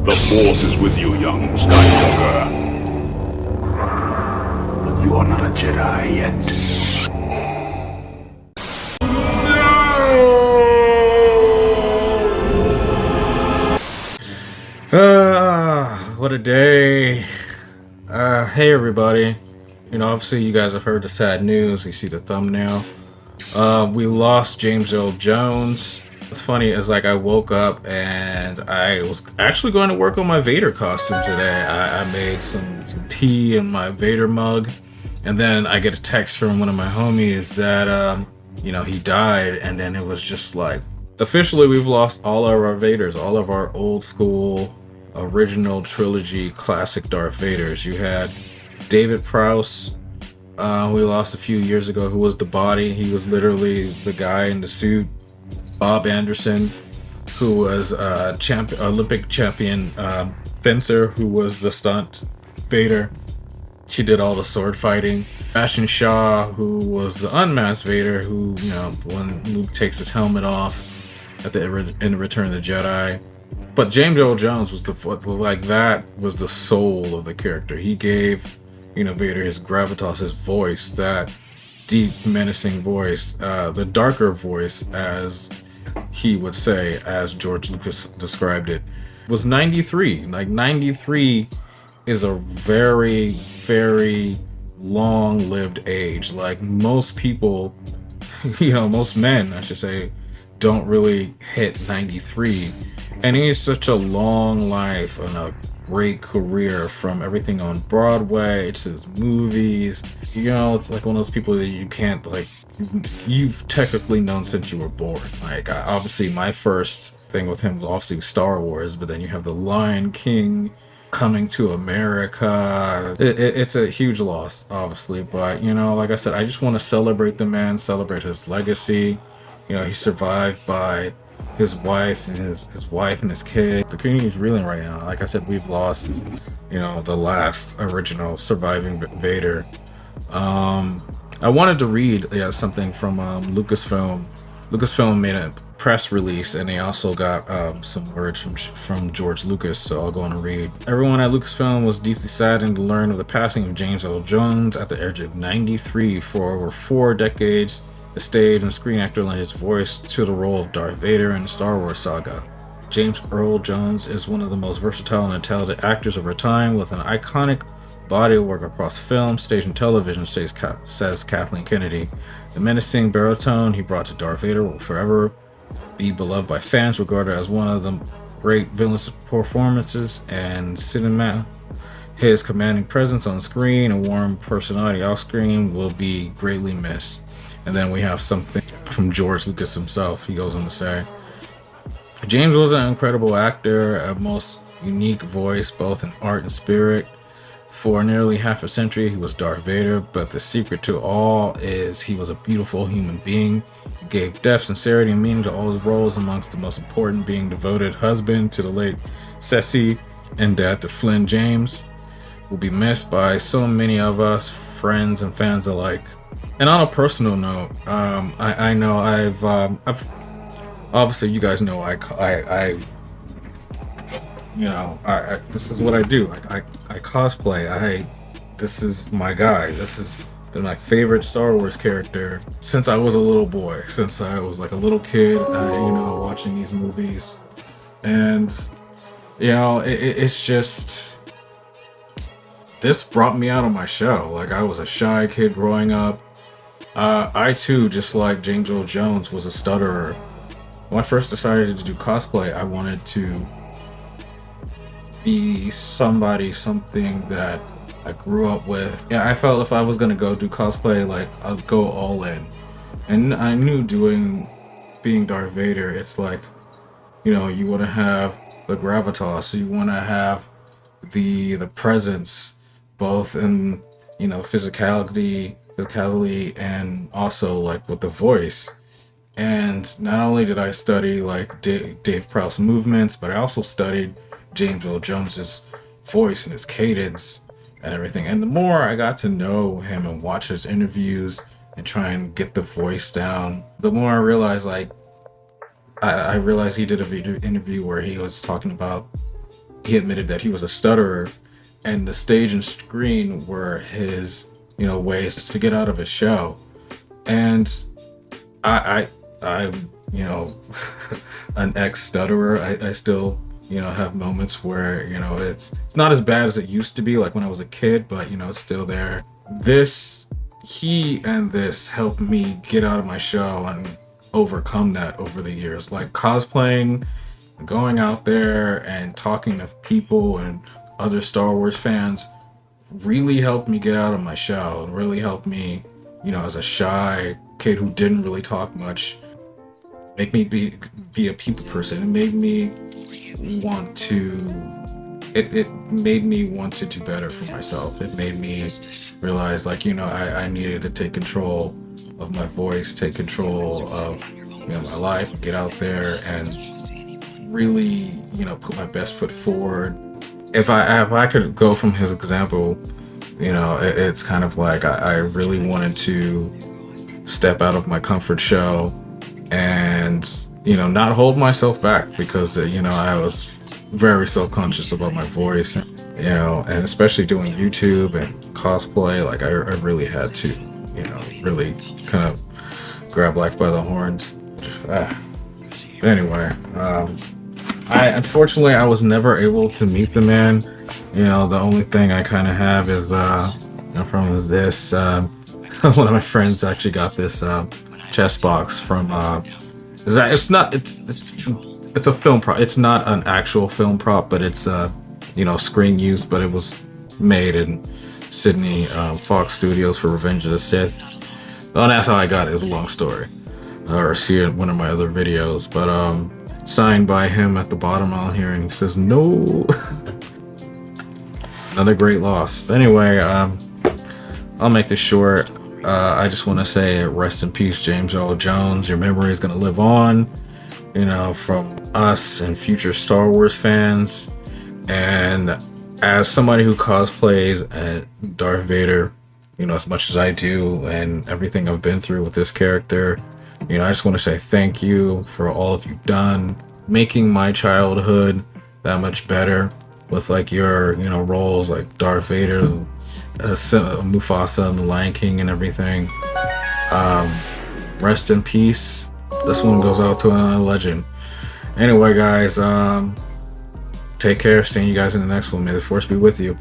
The Force is with you, young Skywalker. But you are not a Jedi yet. What a day. Hey everybody. Obviously you guys have heard the sad news. You see the thumbnail. We lost James Earl Jones. It's funny, it's like I woke up and I was actually going to work on my Vader costume today. I made some tea in my Vader mug, and then I get a text from one of my homies that, he died, and then it was just like, officially we've lost all of our Vaders, all of our old school, original trilogy, classic Darth Vaders. You had David Prowse, who we lost a few years ago, who was the body. He was literally the guy in the suit. Bob Anderson, who was Olympic champion fencer, who was the stunt Vader. She did all the sword fighting. Ashton Shaw, who was the unmasked Vader, who, when Luke takes his helmet off in Return of the Jedi. But James Earl Jones was that was the soul of the character. He gave, Vader his gravitas, his voice, that deep, menacing voice, the darker voice, as he would say, as George Lucas described it, was 93. Like, 93 is a very, very long-lived age. Like, most people, most men, I should say, don't really hit 93. And he has such a long life and a great career, from everything on Broadway to his movies. It's like one of those people that you can't, like, you've technically known since you were born. Like, obviously my first thing with him was obviously Star Wars, but then you have The Lion King, Coming to America. It's a huge loss, obviously, but like I said, I just want to celebrate the man, celebrate his legacy. He's survived by his wife and his wife and his kid. The community is reeling right now. Like I said, we've lost, the last original surviving Vader. I wanted to read something from Lucasfilm. Lucasfilm made a press release, and they also got some words from George Lucas, so I'll go on and read. Everyone at Lucasfilm was deeply saddened to learn of the passing of James Earl Jones at the age of 93. For over 4 decades, the stage and screen actor lent his voice to the role of Darth Vader in the Star Wars saga. James Earl Jones is one of the most versatile and talented actors of our time, with an iconic body of work across film, stage, and television, says Kathleen Kennedy. The menacing baritone he brought to Darth Vader will forever be beloved by fans, regarded as one of the great villainous performances in cinema. His commanding presence on screen and warm personality off screen will be greatly missed. And then we have something from George Lucas himself. He goes on to say, James was an incredible actor, a most unique voice, both in art and spirit. For nearly half a century, he was Darth Vader, but the secret to all is he was a beautiful human being. He gave depth, sincerity, and meaning to all his roles, amongst the most important being devoted husband to the late Ceci and dad to Flynn. James will be missed by so many of us, friends and fans alike. And on a personal note, I know I've obviously, you guys know I this is what I do. I cosplay. This is my guy. This has been my favorite Star Wars character since I was a little boy, since I was like a little kid, watching these movies. And it's just, this brought me out of my shell. Like, I was a shy kid growing up. I too, just like James Earl Jones, was a stutterer. When I first decided to do cosplay, I wanted to be something that I grew up with. Yeah, I felt if I was gonna go do cosplay, like, I'd go all in. And I knew being Darth Vader, it's like, you want to have the gravitas, you want to have the presence, both in physicality, and also like with the voice. And not only did I study like Dave Prowse movements, but I also studied James Earl Jones's voice and his cadence and everything. And the more I got to know him and watch his interviews and try and get the voice down, the more I realized, like, I realized he did a video interview where he was talking about he admitted that he was a stutterer, and the stage and screen were his, ways to get out of his shell. And I'm, an ex-stutterer. I still, have moments where, it's not as bad as it used to be, like when I was a kid, but, it's still there. He and this helped me get out of my shell and overcome that over the years. Like cosplaying, going out there and talking to people and other Star Wars fans really helped me get out of my shell and really helped me, as a shy kid who didn't really talk much, make me be a people person. It made me want to do better for myself. It made me realize, like, I needed to take control of my voice, take control of my life, get out there and really, put my best foot forward. If I could go from his example, it's kind of like I really wanted to step out of my comfort shell and, not hold myself back, because, I was very self-conscious about my voice, and especially doing YouTube and cosplay. Like I really had to, really kind of grab life by the horns. Anyway, unfortunately I was never able to meet the man. The only thing I kind of have is from this. One of my friends actually got this chest box from. It's a film prop. It's not an actual film prop, but it's screen use. But it was made in Sydney Fox Studios for Revenge of the Sith. Oh, and that's how I got it. It was a long story. Or see it in one of my other videos. But signed by him at the bottom on here, and he says no. Another great loss. But anyway, I'll make this short. I just want to say rest in peace, James Earl Jones. Your memory is going to live on, from us and future Star Wars fans. And as somebody who cosplays Darth Vader, as much as I do, and everything I've been through with this character, I just want to say thank you for all of you've done, making my childhood that much better with like your, roles like Darth Vader, Mufasa and the Lion King and everything. Rest in peace. This one goes out to a legend. Anyway, guys, take care. Seeing you guys in the next one. May the Force be with you.